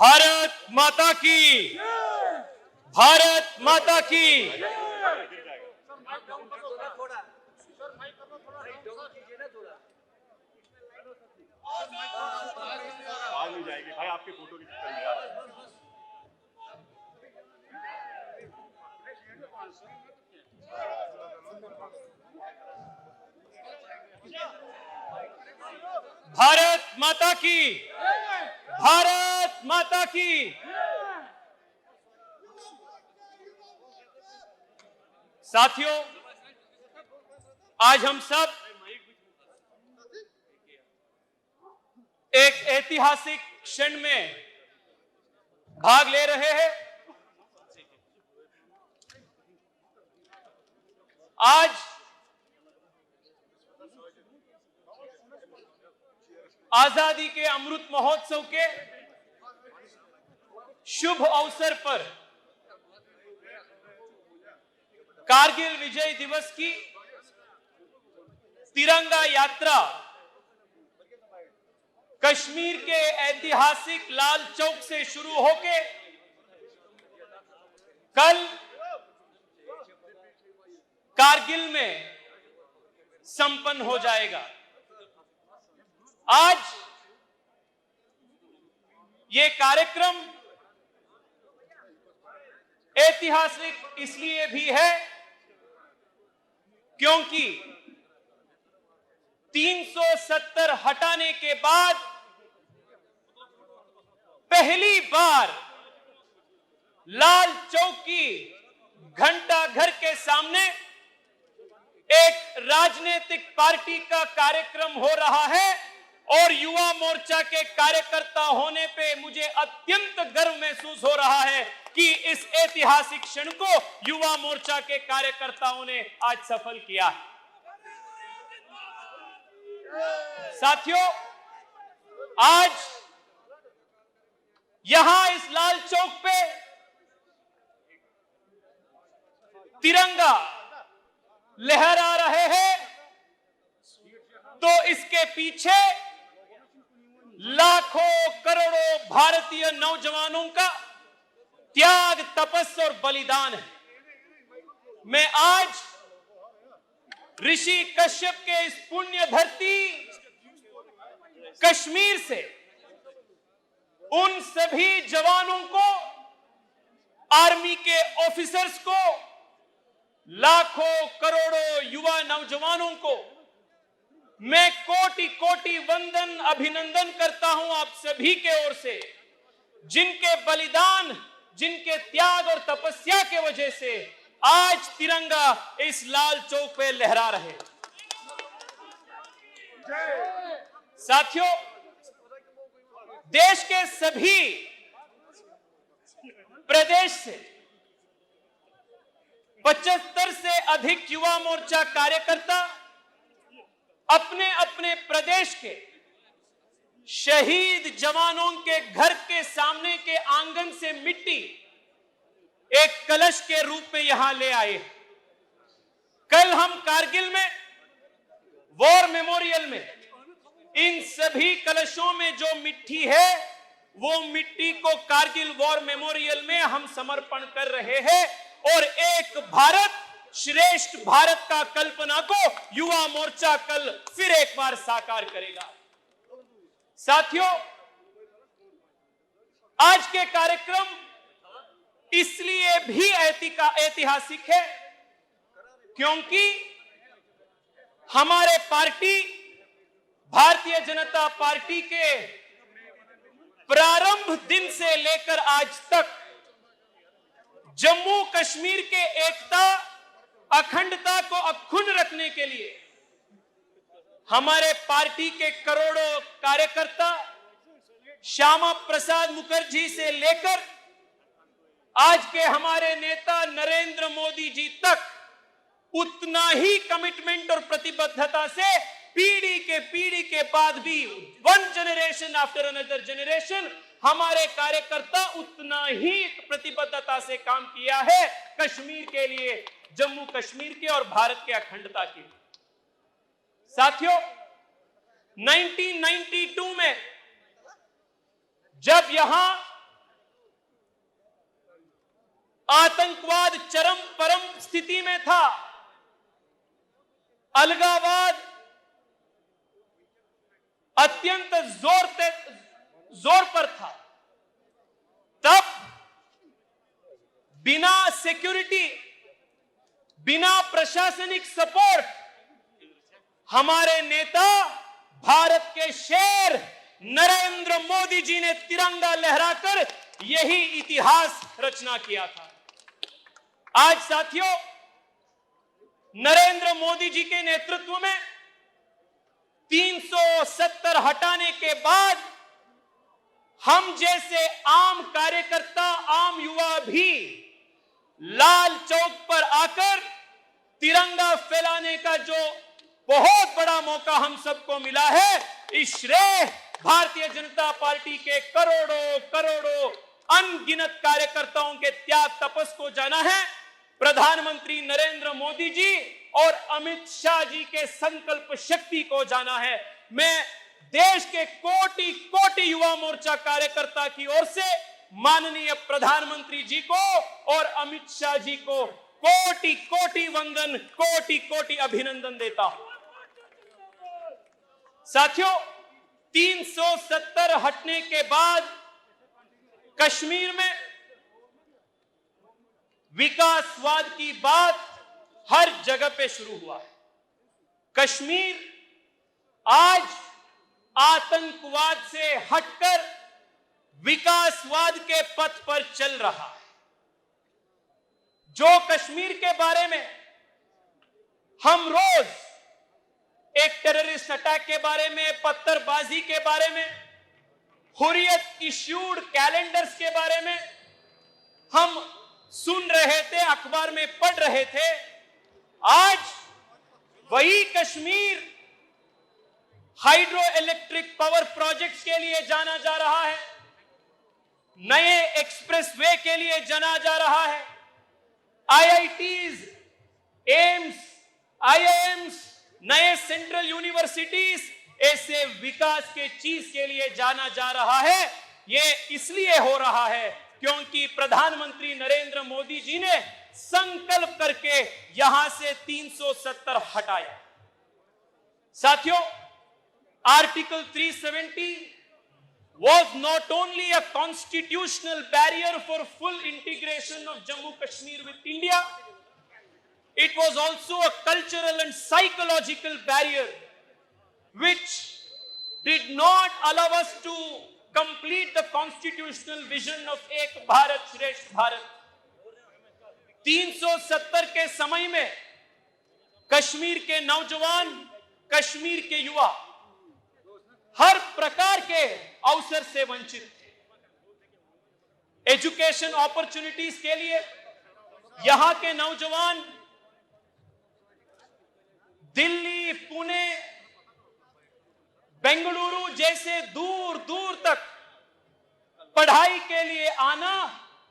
भारत माता की, भारत माता की। आवाज नहीं जाएगी भाई आपकी फोटो की चक्कर में यार। भारत माता की, भारत माता की। साथियों, आज हम सब एक ऐतिहासिक क्षण में भाग ले रहे हैं। आज आजादी के अमृत महोत्सव के शुभ अवसर पर कारगिल विजय दिवस की तिरंगा यात्रा कश्मीर के ऐतिहासिक लाल चौक से शुरू होके कल कारगिल में संपन्न हो जाएगा। आज ये कार्यक्रम ऐतिहासिक इसलिए भी है क्योंकि 370 हटाने के बाद पहली बार लाल चौक की घंटा घर के सामने एक राजनीतिक पार्टी का कार्यक्रम हो रहा है और युवा मोर्चा के कार्यकर्ता होने पे मुझे अत्यंत गर्व महसूस हो रहा है कि इस ऐतिहासिक क्षण को युवा मोर्चा के कार्यकर्ताओं ने आज सफल किया है। साथियों, आज यहां इस लाल चौक पे तिरंगा लहरा रहे हैं तो इसके पीछे लाखों करोड़ों भारतीय नौजवानों का त्याग, तपस्या और बलिदान है। मैं आज ऋषि कश्यप के इस पुण्य धरती कश्मीर से उन सभी जवानों को, आर्मी के ऑफिसर्स को, लाखों करोड़ों युवा नौजवानों को मैं कोटि कोटि वंदन, अभिनंदन करता हूं आप सभी के ओर से, जिनके बलिदान, जिनके त्याग और तपस्या के वजह से आज तिरंगा इस लाल चौक पे लहरा रहे। साथियों, देश के सभी प्रदेश से 75 से अधिक युवा मोर्चा कार्यकर्ता अपने अपने प्रदेश के शहीद जवानों के घर के सामने के आंगन से मिट्टी एक कलश के रूप में यहां ले आए। कल हम कारगिल में वॉर मेमोरियल में इन सभी कलशों में जो मिट्टी है वो मिट्टी को कारगिल वॉर मेमोरियल में हम समर्पण कर रहे हैं और एक भारत श्रेष्ठ भारत का कल्पना को युवा मोर्चा कल फिर एक बार साकार करेगा। साथियों, आज के कार्यक्रम इसलिए भी ऐतिहासिक है क्योंकि हमारे पार्टी भारतीय जनता पार्टी के प्रारंभ दिन से लेकर आज तक जम्मू कश्मीर के एकता, अखंडता को अक्षुण्ण रखने के लिए हमारे पार्टी के करोड़ों कार्यकर्ता श्यामा प्रसाद मुखर्जी से लेकर आज के हमारे नेता नरेंद्र मोदी जी तक उतना ही कमिटमेंट और प्रतिबद्धता से पीढ़ी के बाद भी one generation after another generation हमारे कार्यकर्ता उतना ही प्रतिबद्धता से काम किया है कश्मीर के लिए, जम्मू कश्मीर के और भारत के अखंडता के लिए। साथियों, 1992 में जब यहां आतंकवाद चरम परम स्थिति में था, अलगावाद अत्यंत जोर पर था, तब बिना सिक्योरिटी, बिना प्रशासनिक सपोर्ट हमारे नेता भारत के शेर नरेंद्र मोदी जी ने तिरंगा लहराकर यही इतिहास रचना किया था। आज साथियों, नरेंद्र मोदी जी के नेतृत्व में 370 हटाने के बाद हम जैसे आम कार्यकर्ता, आम युवा भी लाल चौक पर आकर तिरंगा फैलाने का जो बहुत बड़ा मौका हम सबको मिला है, इस श्रेय भारतीय जनता पार्टी के करोड़ों करोड़ों अनगिनत कार्यकर्ताओं के त्याग तपस को जाना है। प्रधानमंत्री नरेंद्र मोदी जी और अमित शाह जी के संकल्प शक्ति को जाना है। मैं देश के कोटि कोटि युवा मोर्चा कार्यकर्ता की ओर से माननीय प्रधानमंत्री जी को और अमित शाह जी को कोटि कोटि वंदन, कोटि कोटि अभिनंदन देता हूं। साथियों, 370 हटने के बाद कश्मीर में विकासवाद की बात हर जगह पे शुरू हुआ है। कश्मीर आज आतंकवाद से हटकर विकासवाद के पथ पर चल रहा है। जो कश्मीर के बारे में हम रोज एक टेररिस्ट अटैक के बारे में, पत्थरबाजी के बारे में, हुर्रियत इश्यूड कैलेंडर्स के बारे में हम सुन रहे थे, अखबार में पढ़ रहे थे, आज वही Kashmir hydro electric power projects के लिए जाना जा रहा है, नए एक्सप्रेसवे के लिए जाना जा रहा है, आईआईटीज, एम्स, आईआईएम्स, नए सेंट्रल यूनिवर्सिटीज, ऐसे विकास के चीज के लिए जाना जा रहा है। ये इसलिए हो रहा है क्योंकि प्रधानमंत्री नरेंद्र मोदी जी ने संकल्प करके यहां से 370 हटाया। साथियों, article 370 was not only a constitutional barrier for full integration of Jammu Kashmir with India, it was also a cultural and psychological barrier which did not allow us to complete the constitutional vision of Ek Bharat Shresth Bharat. 370 के समय में कश्मीर के नौजवान, कश्मीर के युवा हर प्रकार के अवसर से वंचित थे। एजुकेशन अपॉर्चुनिटीज के लिए यहां के नौजवान दिल्ली, पुणे, बेंगलुरु जैसे दूर दूर तक पढ़ाई के लिए आना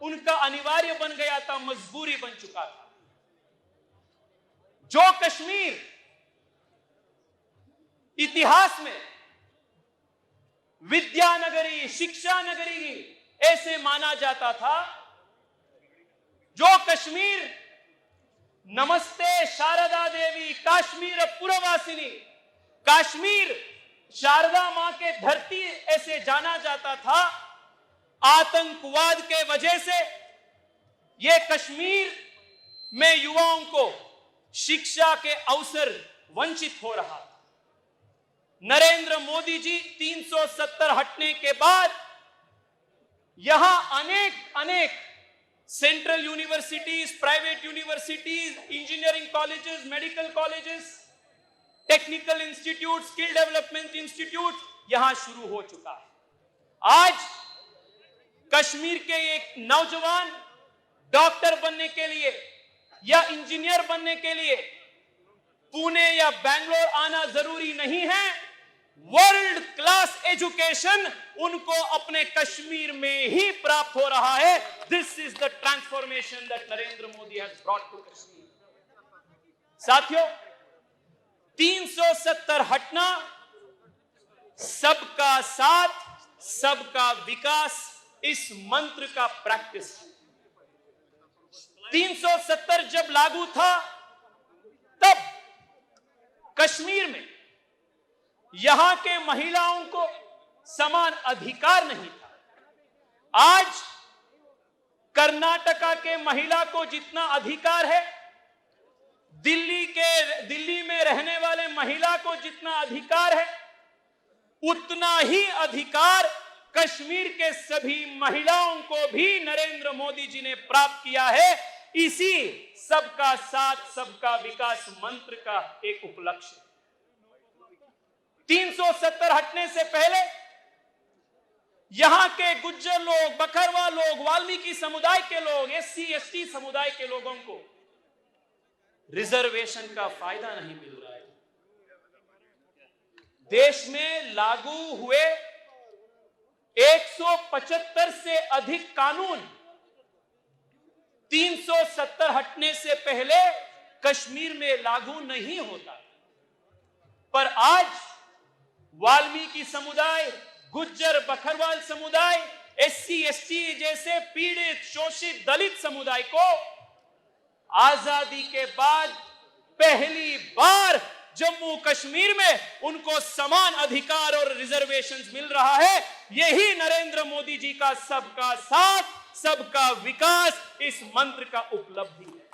उनका अनिवार्य बन गया था, मजबूरी बन चुका था। जो कश्मीर इतिहास में विद्यानगरी, शिक्षा नगरी ऐसे माना जाता था, जो कश्मीर नमस्ते शारदा देवी, काश्मीर पुरवासिनी, कश्मीर शारदा मां के धरती ऐसे जाना जाता था, आतंकवाद के वजह से यह कश्मीर में युवाओं को शिक्षा के अवसर वंचित हो रहा था। नरेंद्र मोदी जी 370 हटने के बाद यहां अनेक central universities, private universities, engineering colleges, medical colleges, technical institute, skill development institute यहां शुरू हो चुका है। आज कश्मीर के एक नौजवान डॉक्टर बनने के लिए या इंजीनियर बनने के लिए पुणे या बैंगलोर आना जरूरी नहीं है। वर्ल्ड क्लास एजुकेशन उनको अपने कश्मीर में ही प्राप्त हो रहा है। This is the transformation that Narendra Modi has brought to Kashmir. साथियों, 370 हटना, सबका साथ, सबका विकास, इस मंत्र का प्रैक्टिस। 370 जब लागू था तब कश्मीर में यहां के महिलाओं को समान अधिकार नहीं था। आज कर्नाटका के महिला को जितना अधिकार है, दिल्ली में रहने वाले महिला को जितना अधिकार है, उतना ही अधिकार कश्मीर के सभी महिलाओं को भी नरेंद्र मोदी जी ने प्राप्त किया है। इसी सबका साथ सबका विकास मंत्र का एक उपलक्ष्य। 370 हटने से पहले यहां के गुज्जर लोग, बकरवा लोग, वाल्मीकि समुदाय के लोग, SC ST समुदाय के लोगों को रिजर्वेशन का फायदा नहीं मिल रहा है। देश में लागू हुए 175 से अधिक कानून 370 हटने से पहले कश्मीर में लागू नहीं होता, पर आज वाल्मीकि समुदाय, गुज्जर बकरवाल समुदाय, SC ST जैसे पीड़ित, शोषित, दलित समुदाय को आजादी के बाद पहली बार जम्मू कश्मीर में उनको समान अधिकार और रिजर्वेशंस मिल रहा है। यही नरेंद्र मोदी जी का सबका साथ सबका विकास इस मंत्र का उपलब्धि है।